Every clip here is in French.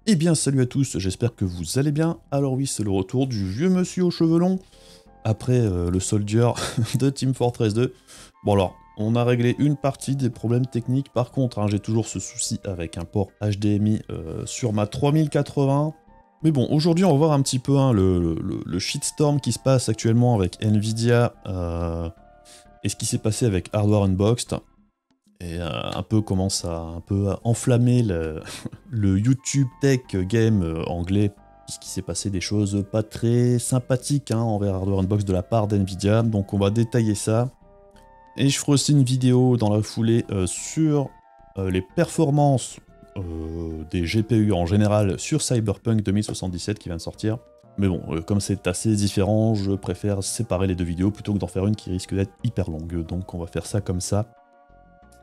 Eh bien salut à tous, j'espère que vous allez bien. Alors oui, c'est le retour du vieux monsieur aux cheveux longs, après le soldier de Team Fortress 2. Bon alors, on a réglé une partie des problèmes techniques, par contre, j'ai toujours ce souci avec un port HDMI sur ma 3080. Mais bon, aujourd'hui on va voir un petit peu le shitstorm qui se passe actuellement avec Nvidia et ce qui s'est passé avec Hardware Unboxed. Et un peu comment ça a un peu enflammé le YouTube Tech Game anglais, puisqu'il s'est passé des choses pas très sympathiques envers Hardware Unboxed de la part d'Nvidia, donc on va détailler ça. Et je ferai aussi une vidéo dans la foulée sur les performances des GPU en général sur Cyberpunk 2077 qui vient de sortir. Mais bon, comme c'est assez différent, je préfère séparer les deux vidéos plutôt que d'en faire une qui risque d'être hyper longue, donc on va faire ça comme ça.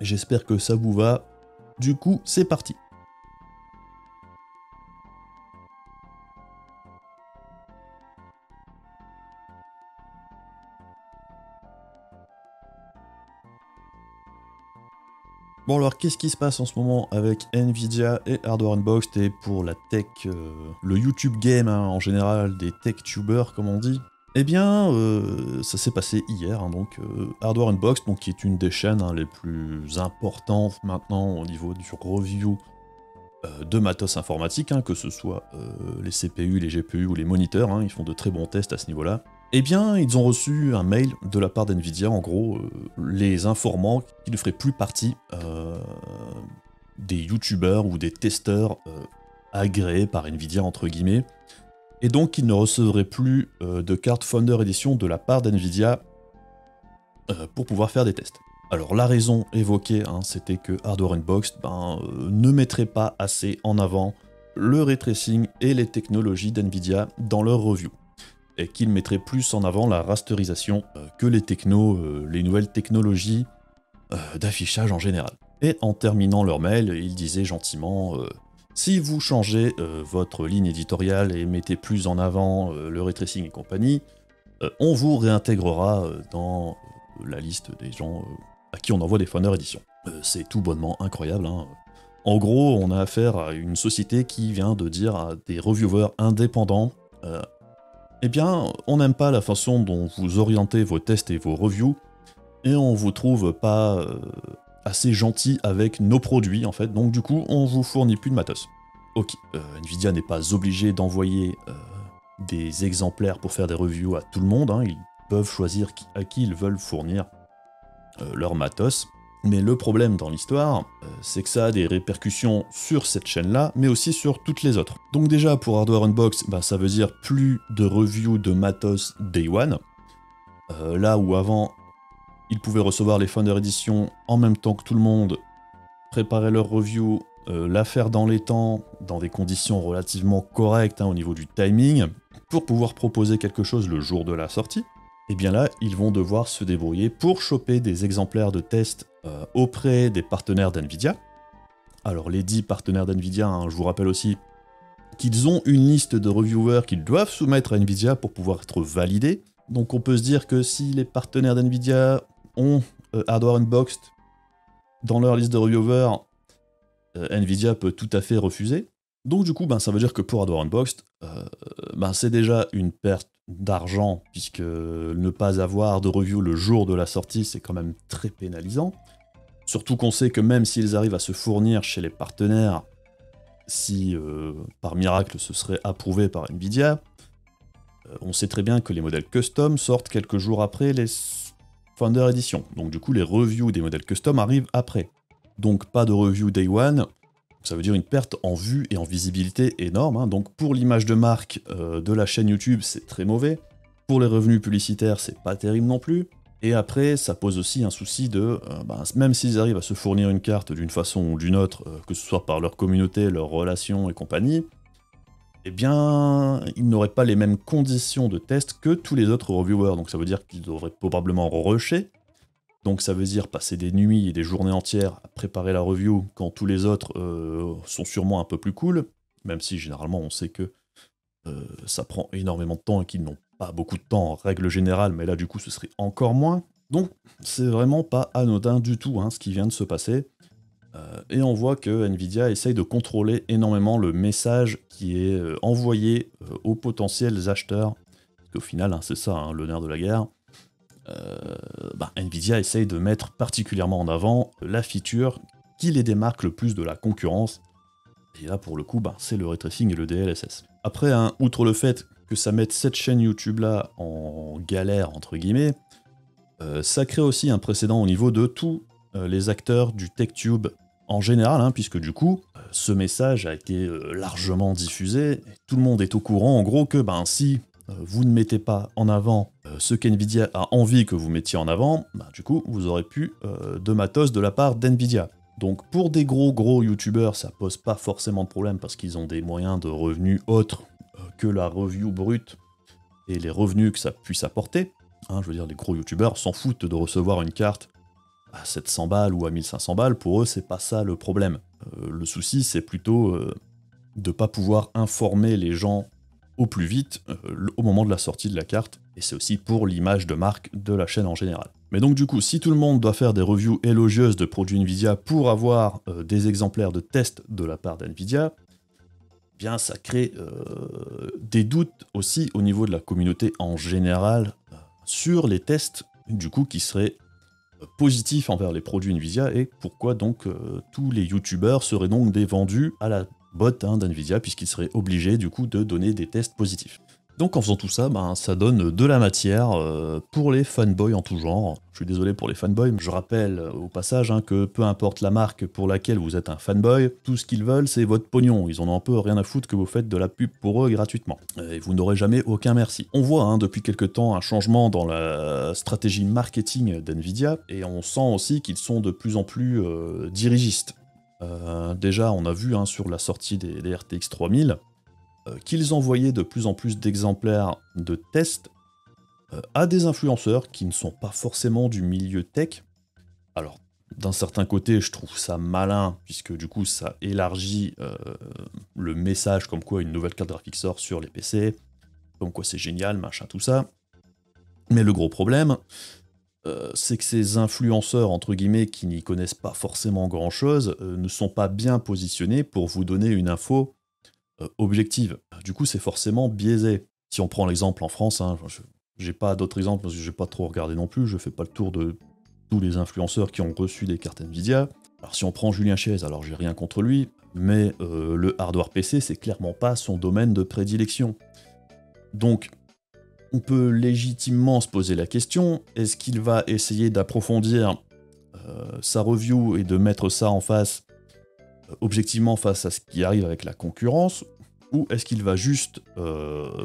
J'espère que ça vous va. Du coup, c'est parti. Bon alors, qu'est-ce qui se passe en ce moment avec Nvidia et Hardware Unboxed et pour la tech, le YouTube game en général, des tech-tubers comme on dit? Eh bien, ça s'est passé hier, donc Hardware Unboxed, donc, qui est une des chaînes les plus importantes maintenant au niveau du review de matos informatique, que ce soit les CPU, les GPU ou les moniteurs, ils font de très bons tests à ce niveau-là. Eh bien, ils ont reçu un mail de la part d'Nvidia, en gros, les informant qu'ils ne feraient plus partie des youtubeurs ou des testeurs agréés par Nvidia, entre guillemets, et donc qu'ils ne recevraient plus de carte Founder Edition de la part d'Nvidia pour pouvoir faire des tests. Alors la raison évoquée, c'était que Hardware Unboxed ne mettrait pas assez en avant le ray tracing et les technologies d'Nvidia dans leur review, et qu'il mettrait plus en avant la rasterisation que les nouvelles technologies d'affichage en général. Et en terminant leur mail, ils disaient gentiment si vous changez votre ligne éditoriale et mettez plus en avant le ray tracing et compagnie, on vous réintégrera dans la liste des gens à qui on envoie des Founder Edition. C'est tout bonnement incroyable. En gros, on a affaire à une société qui vient de dire à des reviewers indépendants eh bien, on n'aime pas la façon dont vous orientez vos tests et vos reviews, et on vous trouve pas assez gentil avec nos produits, en fait, donc du coup, on vous fournit plus de matos. Ok, Nvidia n'est pas obligé d'envoyer des exemplaires pour faire des reviews à tout le monde, ils peuvent choisir à qui ils veulent fournir leur matos. Mais le problème dans l'histoire, c'est que ça a des répercussions sur cette chaîne-là, mais aussi sur toutes les autres. Donc déjà, pour Hardware Unbox, ça veut dire plus de reviews de matos Day One. Là où avant, ils pouvaient recevoir les Founder Edition en même temps que tout le monde, préparer leur review, la faire dans les temps, dans des conditions relativement correctes au niveau du timing, pour pouvoir proposer quelque chose le jour de la sortie. Et bien là, ils vont devoir se débrouiller pour choper des exemplaires de tests auprès des partenaires d'Nvidia. Alors les 10 partenaires d'Nvidia, je vous rappelle aussi qu'ils ont une liste de reviewers qu'ils doivent soumettre à Nvidia pour pouvoir être validés. Donc on peut se dire que si les partenaires d'Nvidia ont Hardware Unboxed dans leur liste de reviewers, Nvidia peut tout à fait refuser. Donc du coup, ça veut dire que pour Hardware Unboxed, c'est déjà une perte d'argent, puisque ne pas avoir de review le jour de la sortie, c'est quand même très pénalisant. Surtout qu'on sait que même s'ils arrivent à se fournir chez les partenaires, si par miracle ce serait approuvé par Nvidia, on sait très bien que les modèles custom sortent quelques jours après les Founder Edition. Donc du coup, les reviews des modèles custom arrivent après. Donc pas de review Day One, ça veut dire une perte en vue et en visibilité énorme. Donc pour l'image de marque de la chaîne YouTube, c'est très mauvais. Pour les revenus publicitaires, c'est pas terrible non plus. Et après, ça pose aussi un souci de, même s'ils arrivent à se fournir une carte d'une façon ou d'une autre, que ce soit par leur communauté, leurs relations et compagnie, eh bien, ils n'auraient pas les mêmes conditions de test que tous les autres reviewers. Donc ça veut dire qu'ils devraient probablement rusher. Donc ça veut dire passer des nuits et des journées entières à préparer la review quand tous les autres sont sûrement un peu plus cool, même si généralement on sait que ça prend énormément de temps et qu'ils n'ont pas beaucoup de temps en règle générale, mais là du coup ce serait encore moins. Donc c'est vraiment pas anodin du tout ce qui vient de se passer. Et on voit que Nvidia essaye de contrôler énormément le message qui est envoyé aux potentiels acheteurs. Parce qu'au final, hein, c'est ça, hein, le nerf de la guerre. Nvidia essaye de mettre particulièrement en avant la feature qui les démarque le plus de la concurrence. Et là, pour le coup, c'est le ray tracing et le DLSS. Après, hein, outre le fait que ça mette cette chaîne YouTube-là en galère, entre guillemets, ça crée aussi un précédent au niveau de tous les acteurs du TechTube en général, hein, puisque du coup, ce message a été largement diffusé, et tout le monde est au courant, en gros, que si vous ne mettez pas en avant ce qu'NVIDIA a envie que vous mettiez en avant, du coup, vous aurez plus de matos de la part d'NVIDIA. Donc pour des gros youtubeurs, ça pose pas forcément de problème parce qu'ils ont des moyens de revenus autres que la review brute et les revenus que ça puisse apporter. Hein, je veux dire, les gros youtubeurs s'en foutent de recevoir une carte à 700 balles ou à 1500 balles, pour eux c'est pas ça le problème. Le souci c'est plutôt de pas pouvoir informer les gens au plus vite au moment de la sortie de la carte, et c'est aussi pour l'image de marque de la chaîne en général. Mais donc du coup, si tout le monde doit faire des reviews élogieuses de produits Nvidia pour avoir des exemplaires de tests de la part d'Nvidia, bien ça crée des doutes aussi au niveau de la communauté en général sur les tests du coup qui seraient positifs envers les produits Nvidia, et pourquoi donc tous les youtubeurs seraient donc des vendus à la botte d'Nvidia, puisqu'ils seraient obligés du coup de donner des tests positifs. Donc en faisant tout ça, ça donne de la matière pour les fanboys en tout genre. Je suis désolé pour les fanboys, mais je rappelle au passage que peu importe la marque pour laquelle vous êtes un fanboy, tout ce qu'ils veulent c'est votre pognon. Ils en ont un peu rien à foutre que vous faites de la pub pour eux gratuitement. Et vous n'aurez jamais aucun merci. On voit depuis quelque temps un changement dans la stratégie marketing d'Nvidia, et on sent aussi qu'ils sont de plus en plus dirigistes. Déjà, on a vu sur la sortie des RTX 3000 qu'ils envoyaient de plus en plus d'exemplaires de tests à des influenceurs qui ne sont pas forcément du milieu tech. Alors, d'un certain côté, je trouve ça malin, puisque du coup, ça élargit le message comme quoi une nouvelle carte graphique sort sur les PC, comme quoi c'est génial, machin, tout ça. Mais le gros problème, c'est que ces influenceurs, entre guillemets, qui n'y connaissent pas forcément grand-chose, ne sont pas bien positionnés pour vous donner une info objective. Du coup, c'est forcément biaisé. Si on prend l'exemple en France, j'ai pas d'autres exemples parce que j'ai pas trop regardé non plus, je fais pas le tour de tous les influenceurs qui ont reçu des cartes Nvidia. Alors si on prend Julien Chiez, alors j'ai rien contre lui, mais le hardware PC, c'est clairement pas son domaine de prédilection. Donc, on peut légitimement se poser la question, est-ce qu'il va essayer d'approfondir sa review et de mettre ça en face, objectivement face à ce qui arrive avec la concurrence, ou est-ce qu'il va juste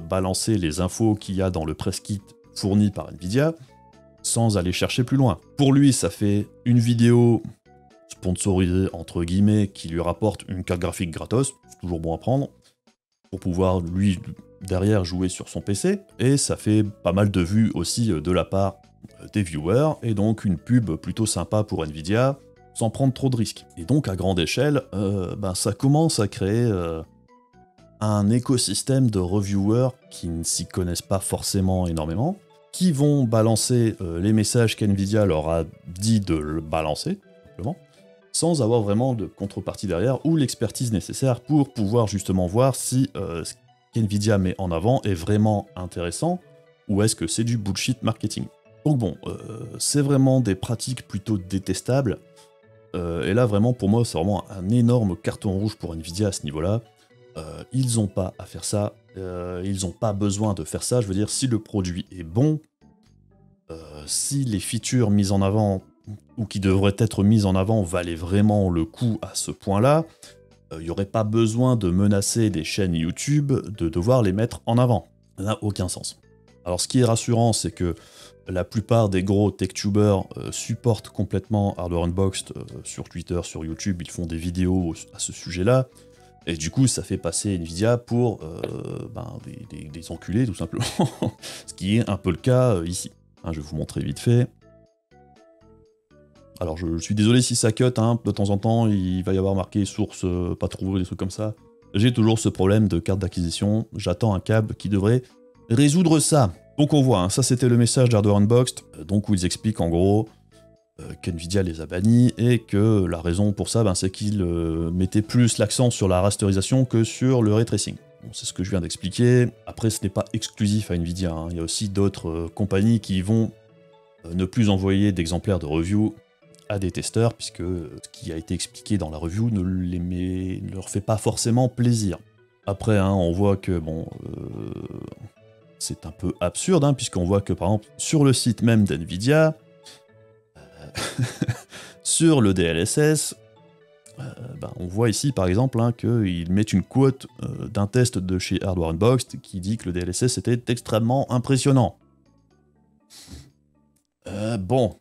balancer les infos qu'il y a dans le press kit fourni par Nvidia sans aller chercher plus loin? Pour lui, ça fait une vidéo sponsorisée entre guillemets qui lui rapporte une carte graphique gratos, c'est toujours bon à prendre, pour pouvoir lui derrière jouer sur son PC, et ça fait pas mal de vues aussi de la part des viewers, et donc une pub plutôt sympa pour Nvidia, sans prendre trop de risques. Et donc à grande échelle, ça commence à créer un écosystème de reviewers qui ne s'y connaissent pas forcément énormément, qui vont balancer les messages qu'Nvidia leur a dit de le balancer, simplement, sans avoir vraiment de contrepartie derrière, ou l'expertise nécessaire pour pouvoir justement voir si ce qu'Nvidia met en avant est vraiment intéressant, ou est-ce que c'est du bullshit marketing. Donc bon, c'est vraiment des pratiques plutôt détestables, et là vraiment pour moi c'est vraiment un énorme carton rouge pour Nvidia à ce niveau-là. Ils n'ont pas à faire ça, ils n'ont pas besoin de faire ça, je veux dire, si le produit est bon, si les features mises en avant, ou qui devraient être mises en avant, valaient vraiment le coup à ce point-là, il n'y aurait pas besoin de menacer des chaînes YouTube de devoir les mettre en avant. Ça n'a aucun sens. Alors ce qui est rassurant, c'est que la plupart des gros tech-tubers supportent complètement Hardware Unboxed sur Twitter, sur YouTube, ils font des vidéos à ce sujet-là, et du coup ça fait passer Nvidia pour des enculés tout simplement, ce qui est un peu le cas ici. Je vais vous montrer vite fait. Alors je suis désolé si ça cut, de temps en temps il va y avoir marqué source pas trouvée, des trucs comme ça. J'ai toujours ce problème de carte d'acquisition, j'attends un câble qui devrait résoudre ça. Donc on voit, ça c'était le message d'Hardware Unboxed, donc où ils expliquent en gros qu'NVIDIA les a bannis, et que la raison pour ça, c'est qu'ils mettaient plus l'accent sur la rasterisation que sur le ray tracing. Bon, c'est ce que je viens d'expliquer. Après, ce n'est pas exclusif à NVIDIA, hein. Il y a aussi d'autres compagnies qui vont ne plus envoyer d'exemplaires de review à des testeurs, puisque ce qui a été expliqué dans la review ne leur fait pas forcément plaisir. Après, on voit que, bon, c'est un peu absurde, puisqu'on voit que, par exemple, sur le site même d'NVIDIA, sur le DLSS, on voit ici, par exemple, qu'ils mettent une quote d'un test de chez Hardware Unboxed qui dit que le DLSS était extrêmement impressionnant. Bon,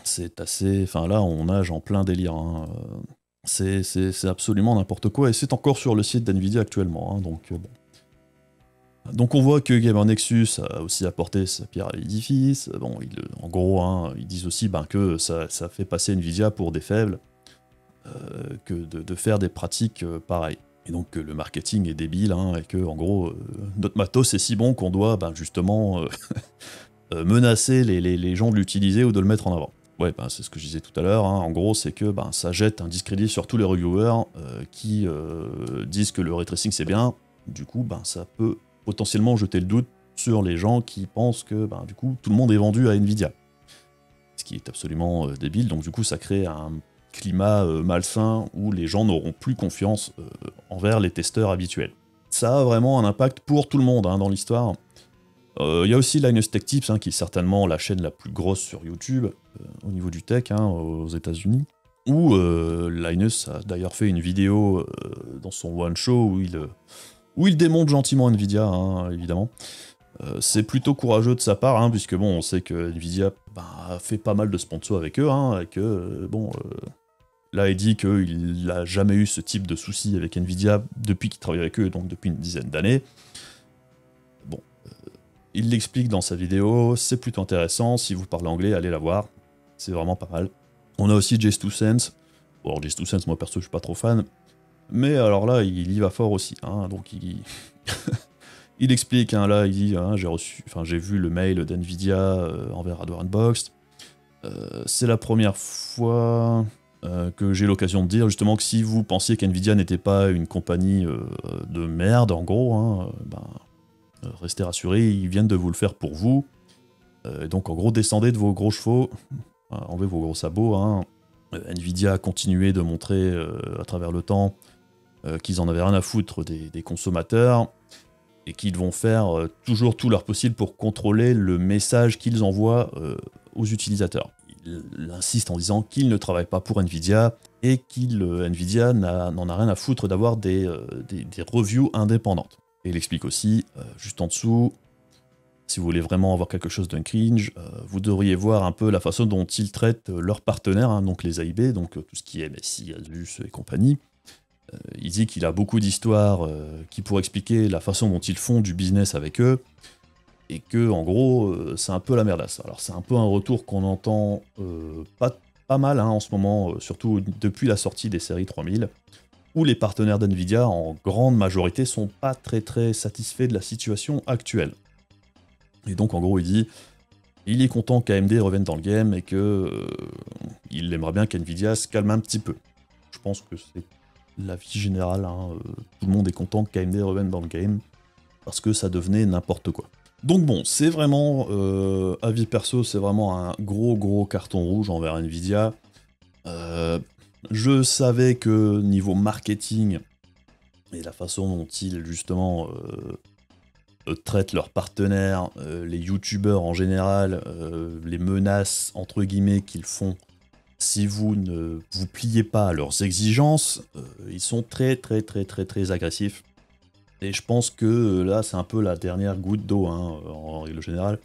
c'est assez... Enfin là, on nage en plein délire. C'est absolument n'importe quoi, et c'est encore sur le site d'NVIDIA actuellement, donc bon. Donc on voit que Gamer Nexus a aussi apporté sa pierre à l'édifice. Bon, en gros, ils disent aussi que ça fait passer NVIDIA pour des faibles, que de faire des pratiques pareilles. Et donc le marketing est débile, et que en gros, notre matos est si bon qu'on doit justement menacer les gens de l'utiliser ou de le mettre en avant. Ouais, c'est ce que je disais tout à l'heure, en gros c'est que ça jette un discrédit sur tous les reviewers qui disent que le ray tracing c'est bien. Du coup, ça peut potentiellement jeter le doute sur les gens qui pensent que du coup tout le monde est vendu à NVIDIA. Ce qui est absolument débile, donc du coup ça crée un climat malsain où les gens n'auront plus confiance envers les testeurs habituels. Ça a vraiment un impact pour tout le monde dans l'histoire. Il y a aussi Linus Tech Tips, qui est certainement la chaîne la plus grosse sur YouTube au niveau du tech aux États-Unis, où Linus a d'ailleurs fait une vidéo dans son One Show où il démonte gentiment Nvidia, évidemment. C'est plutôt courageux de sa part, puisque bon, on sait que Nvidia fait pas mal de sponsors avec eux, et que là il dit qu'il n'a jamais eu ce type de souci avec Nvidia depuis qu'il travaille avec eux, donc depuis une dizaine d'années. Bon, il l'explique dans sa vidéo, c'est plutôt intéressant, si vous parlez anglais, allez la voir, c'est vraiment pas mal. On a aussi J2Sense, bon alors J2Sense, moi perso je suis pas trop fan, mais alors là il y va fort aussi, donc il explique, là il dit, j'ai vu le mail d'NVIDIA envers Hardware Unboxed, c'est la première fois que j'ai l'occasion de dire justement que si vous pensiez qu'NVIDIA n'était pas une compagnie de merde, en gros, restez rassurés, ils viennent de vous le faire pour vous. Donc en gros, descendez de vos gros chevaux, enlevez vos gros sabots. Nvidia a continué de montrer à travers le temps qu'ils en avaient rien à foutre des consommateurs, et qu'ils vont faire toujours tout leur possible pour contrôler le message qu'ils envoient aux utilisateurs. Il insiste en disant qu'il ne travaille pas pour Nvidia, et Nvidia n'en a rien à foutre d'avoir des reviews indépendantes. Et il explique aussi, juste en dessous, si vous voulez vraiment avoir quelque chose d'un cringe, vous devriez voir un peu la façon dont ils traitent leurs partenaires, donc les AIB, donc tout ce qui est MSI, Asus et compagnie. Il dit qu'il a beaucoup d'histoires qui pourraient expliquer la façon dont ils font du business avec eux, et que en gros c'est un peu la merdasse. Alors c'est un peu un retour qu'on entend pas mal en ce moment, surtout depuis la sortie des séries 3000, où les partenaires d'NVIDIA en grande majorité sont pas très satisfaits de la situation actuelle. Et donc en gros il dit, il est content qu'AMD revienne dans le game, et que il aimerait bien qu'NVIDIA se calme un petit peu. Je pense que c'est l'avis général, tout le monde est content qu'AMD revienne dans le game, parce que ça devenait n'importe quoi. Donc bon, c'est vraiment, avis perso, c'est vraiment un gros carton rouge envers Nvidia. Je savais que niveau marketing, et la façon dont ils justement traitent leurs partenaires, les youtubeurs en général, les menaces entre guillemets qu'ils font, si vous ne vous pliez pas à leurs exigences, ils sont très agressifs. Et je pense que là, c'est un peu la dernière goutte d'eau, en règle générale.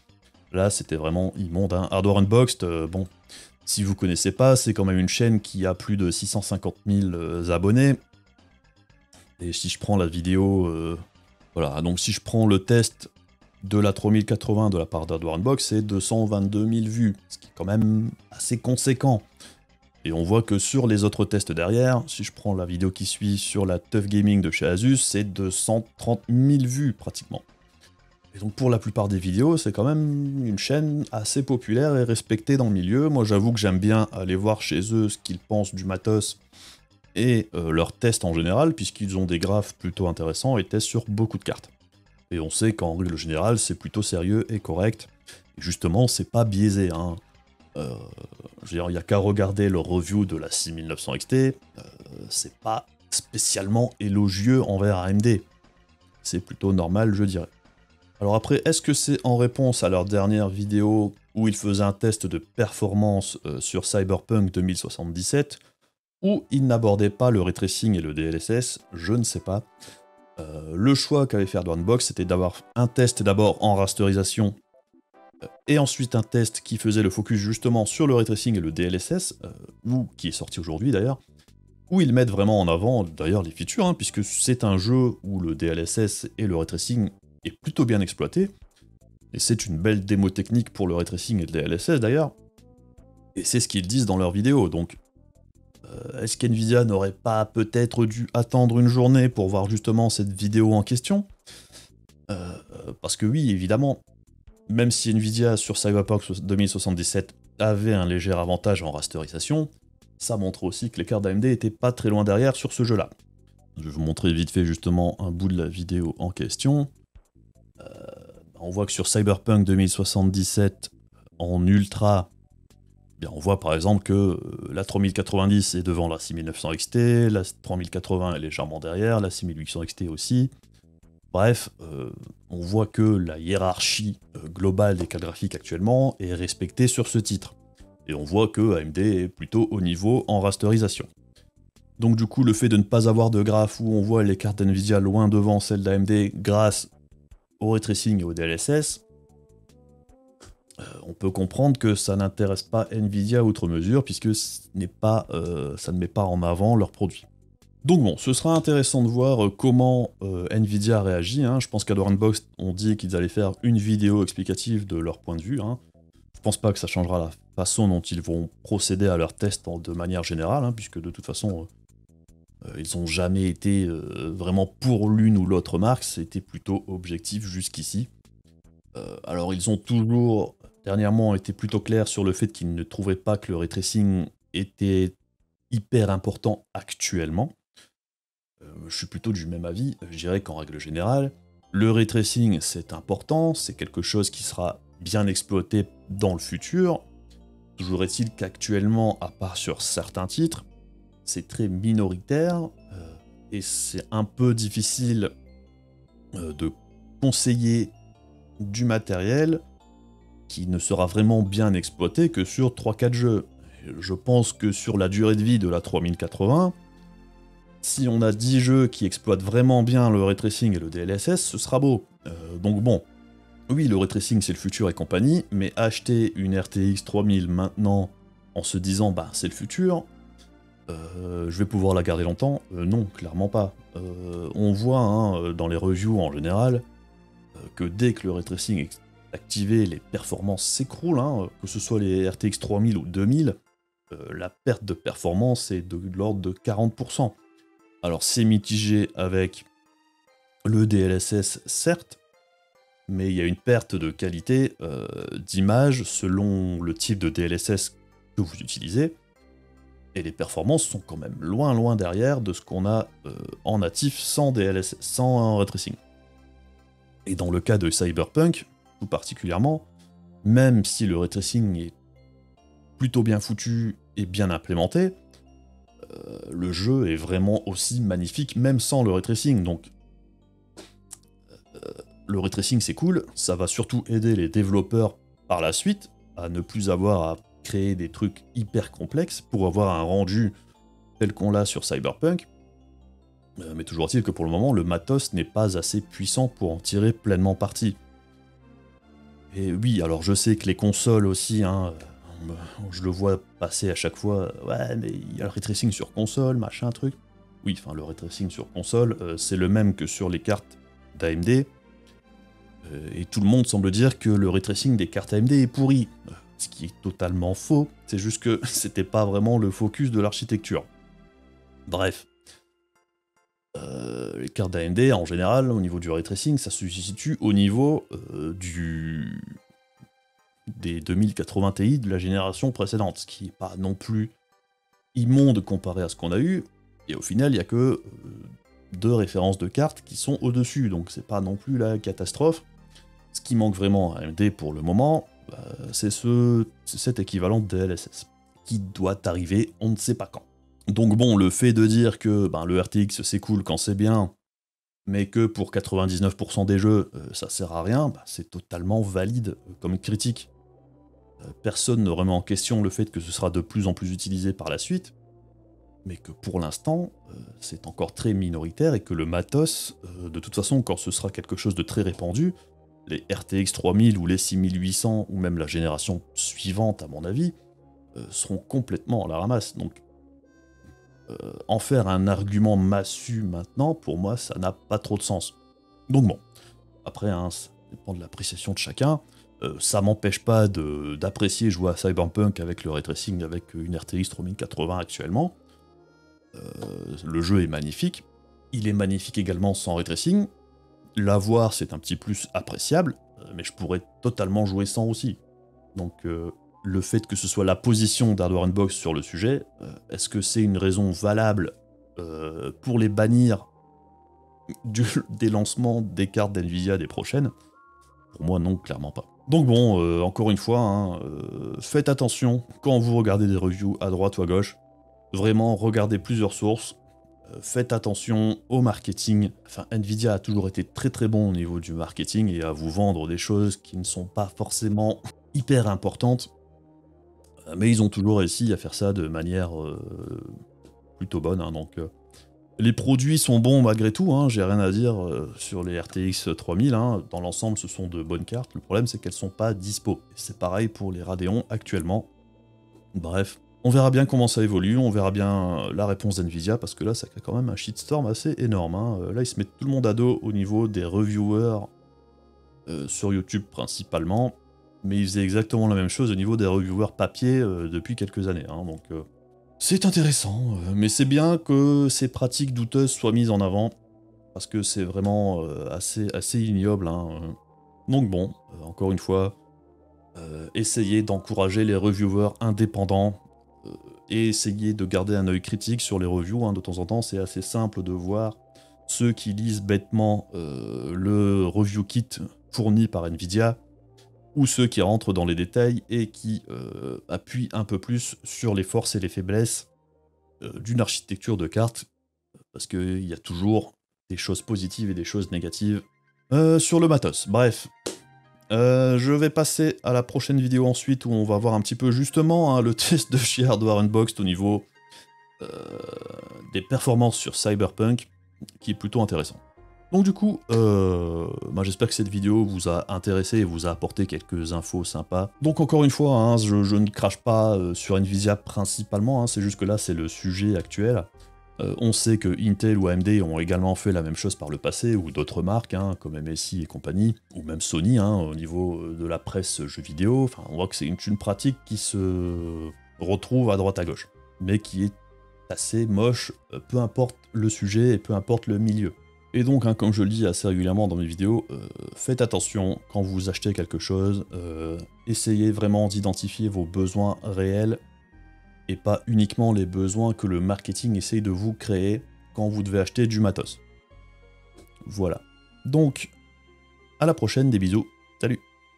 Là, c'était vraiment immonde. Hardware Unboxed, bon, si vous connaissez pas, c'est quand même une chaîne qui a plus de 650 000 abonnés. Et si je prends la vidéo, voilà, donc si je prends le test de la 3080 de la part d'Hardware Unboxed, c'est 222 000 vues, ce qui est quand même assez conséquent. Et on voit que sur les autres tests derrière, si je prends la vidéo qui suit sur la Tough Gaming de chez Asus, c'est 230 000 vues pratiquement. Et donc pour la plupart des vidéos, c'est quand même une chaîne assez populaire et respectée dans le milieu. Moi j'avoue que j'aime bien aller voir chez eux ce qu'ils pensent du matos et leurs tests en général, puisqu'ils ont des graphes plutôt intéressants et testent sur beaucoup de cartes. Et on sait qu'en règle générale, c'est plutôt sérieux et correct. Et justement, c'est pas biaisé, hein. Je veux dire, il n'y a qu'à regarder le review de la 6900 XT, c'est pas spécialement élogieux envers AMD. C'est plutôt normal, je dirais. Alors après, est-ce que c'est en réponse à leur dernière vidéo où ils faisaient un test de performance sur Cyberpunk 2077, où ils n'abordaient pas le ray tracing et le DLSS? Je ne sais pas. Le choix qu'avait fait Ardouanbox, c'était d'avoir un test d'abord en rasterisation, et ensuite un test qui faisait le focus justement sur le ray tracing et le DLSS, ou qui est sorti aujourd'hui d'ailleurs, où ils mettent vraiment en avant d'ailleurs les features, hein, puisque c'est un jeu où le DLSS et le ray tracing est plutôt bien exploité, et c'est une belle démo technique pour le ray tracing et le DLSS d'ailleurs, et c'est ce qu'ils disent dans leur vidéo, donc est-ce qu'NVIDIA n'aurait pas peut-être dû attendre une journée pour voir justement cette vidéo en question? Parce que oui, évidemment, même si NVIDIA sur Cyberpunk 2077 avait un léger avantage en rasterisation, ça montre aussi que les cartes d'AMD étaient pas très loin derrière sur ce jeu-là. Je vais vous montrer vite fait justement un bout de la vidéo en question. On voit que sur Cyberpunk 2077, en ultra, bien, on voit par exemple que la 3090 est devant la 6900 XT, la 3080 est légèrement derrière, la 6800 XT aussi. Bref, on voit que la hiérarchie globale des cartes graphiques actuellement est respectée sur ce titre. Et on voit que AMD est plutôt au niveau en rasterisation. Donc du coup, le fait de ne pas avoir de graphe où on voit les cartes Nvidia loin devant celles d'AMD grâce au ray tracing et au DLSS, on peut comprendre que ça n'intéresse pas Nvidia outre mesure, puisque ça ne met pas en avant leurs produits. Donc bon, ce sera intéressant de voir comment Nvidia réagit, hein. Je pense qu'à Unbox, on dit qu'ils allaient faire une vidéo explicative de leur point de vue, hein. Je pense pas que ça changera la façon dont ils vont procéder à leurs tests de manière générale, hein, puisque de toute façon, ils n'ont jamais été vraiment pour l'une ou l'autre marque, c'était plutôt objectif jusqu'ici. Alors ils ont toujours, dernièrement, été plutôt clairs sur le fait qu'ils ne trouvaient pas que le ray tracing était hyper important actuellement. Je suis plutôt du même avis, je dirais qu'en règle générale, le ray tracing c'est important, c'est quelque chose qui sera bien exploité dans le futur. Toujours est-il qu'actuellement, à part sur certains titres, c'est très minoritaire, et c'est un peu difficile de conseiller du matériel qui ne sera vraiment bien exploité que sur 3-4 jeux. Je pense que sur la durée de vie de la 3080, si on a 10 jeux qui exploitent vraiment bien le ray tracing et le DLSS, ce sera beau. Donc bon, oui, le ray tracing c'est le futur et compagnie, mais acheter une RTX 3000 maintenant en se disant bah c'est le futur, je vais pouvoir la garder longtemps, non, clairement pas. On voit hein, dans les reviews en général que dès que le ray tracing est activé, les performances s'écroulent, hein, que ce soit les RTX 3000 ou 2000, la perte de performance est de l'ordre de 40%. Alors c'est mitigé avec le DLSS, certes, mais il y a une perte de qualité d'image selon le type de DLSS que vous utilisez, et les performances sont quand même loin derrière de ce qu'on a en natif sans DLSS, sans ray tracing. Et dans le cas de Cyberpunk, tout particulièrement, même si le ray tracing est plutôt bien foutu et bien implémenté, le jeu est vraiment aussi magnifique, même sans le ray tracing. Donc, le ray tracing c'est cool, ça va surtout aider les développeurs par la suite à ne plus avoir à créer des trucs hyper complexes pour avoir un rendu tel qu'on l'a sur Cyberpunk. Mais toujours est-il que pour le moment, le matos n'est pas assez puissant pour en tirer pleinement parti. Et oui, alors je sais que les consoles aussi, hein, je le vois passer à chaque fois, ouais, mais il y a le ray tracing sur console, machin, truc. Oui, enfin, le ray tracing sur console, c'est le même que sur les cartes d'AMD, et tout le monde semble dire que le ray tracing des cartes AMD est pourri. Ce qui est totalement faux, c'est juste que c'était pas vraiment le focus de l'architecture. Bref. Les cartes d'AMD, en général, au niveau du ray tracing, ça se situe au niveau des 2080 Ti de la génération précédente, ce qui n'est pas non plus immonde comparé à ce qu'on a eu, et au final, il n'y a que 2 références de cartes qui sont au-dessus, donc c'est pas non plus la catastrophe. Ce qui manque vraiment à AMD pour le moment, c'est cet équivalent de DLSS, qui doit arriver on ne sait pas quand. Donc bon, le fait de dire que le RTX c'est cool quand c'est bien, mais que pour 99% des jeux, ça sert à rien, c'est totalement valide comme critique. Personne ne remet en question le fait que ce sera de plus en plus utilisé par la suite, mais que pour l'instant, c'est encore très minoritaire et que le matos, de toute façon, quand ce sera quelque chose de très répandu, les RTX 3000 ou les 6800, ou même la génération suivante, à mon avis, seront complètement à la ramasse. Donc, en faire un argument massu maintenant, pour moi, ça n'a pas trop de sens. Donc bon, après, ça dépend de l'appréciation de chacun. Ça m'empêche pas d'apprécier jouer à Cyberpunk avec le ray tracing, avec une RTX 3080 actuellement. Le jeu est magnifique. Il est magnifique également sans ray tracing. L'avoir, c'est un petit plus appréciable, mais je pourrais totalement jouer sans aussi. Donc, le fait que ce soit la position d'Hardware Unboxed sur le sujet, est-ce que c'est une raison valable pour les bannir des lancements des cartes d'NVIDIA des prochaines? Pour moi, non, clairement pas. Donc bon, encore une fois, faites attention quand vous regardez des reviews à droite ou à gauche. Vraiment, regardez plusieurs sources. Faites attention au marketing. Enfin, Nvidia a toujours été très très bon au niveau du marketing et à vous vendre des choses qui ne sont pas forcément hyper importantes. Mais ils ont toujours réussi à faire ça de manière plutôt bonne. Donc, les produits sont bons malgré tout, j'ai rien à dire sur les RTX 3000. Dans l'ensemble, ce sont de bonnes cartes. Le problème, c'est qu'elles sont pas dispo. C'est pareil pour les Radeon actuellement. Bref. On verra bien comment ça évolue, on verra bien la réponse d'NVIDIA, parce que là, ça crée quand même un shitstorm assez énorme. Là, ils se mettent tout le monde à dos au niveau des reviewers sur YouTube principalement, mais ils faisaient exactement la même chose au niveau des reviewers papier depuis quelques années. Donc, c'est intéressant, mais c'est bien que ces pratiques douteuses soient mises en avant, parce que c'est vraiment assez ignoble. Donc bon, encore une fois, essayez d'encourager les reviewers indépendants, et essayer de garder un œil critique sur les reviews. De temps en temps, c'est assez simple de voir ceux qui lisent bêtement le review kit fourni par Nvidia, ou ceux qui rentrent dans les détails et qui appuient un peu plus sur les forces et les faiblesses d'une architecture de carte, parce qu'il y a toujours des choses positives et des choses négatives sur le matos. Bref. Je vais passer à la prochaine vidéo ensuite où on va voir un petit peu justement le test de chez Hardware Unboxed au niveau des performances sur Cyberpunk, qui est plutôt intéressant. Donc du coup, j'espère que cette vidéo vous a intéressé et vous a apporté quelques infos sympas. Donc encore une fois, je ne crache pas sur Nvidia principalement, c'est juste que là c'est le sujet actuel. On sait que Intel ou AMD ont également fait la même chose par le passé, ou d'autres marques, comme MSI et compagnie, ou même Sony, au niveau de la presse jeux vidéo. Enfin, on voit que c'est une pratique qui se retrouve à droite à gauche, mais qui est assez moche, peu importe le sujet et peu importe le milieu. Et donc, comme je le dis assez régulièrement dans mes vidéos, faites attention quand vous achetez quelque chose, essayez vraiment d'identifier vos besoins réels, et pas uniquement les besoins que le marketing essaye de vous créer quand vous devez acheter du matos. Voilà. Donc, à la prochaine, des bisous, salut!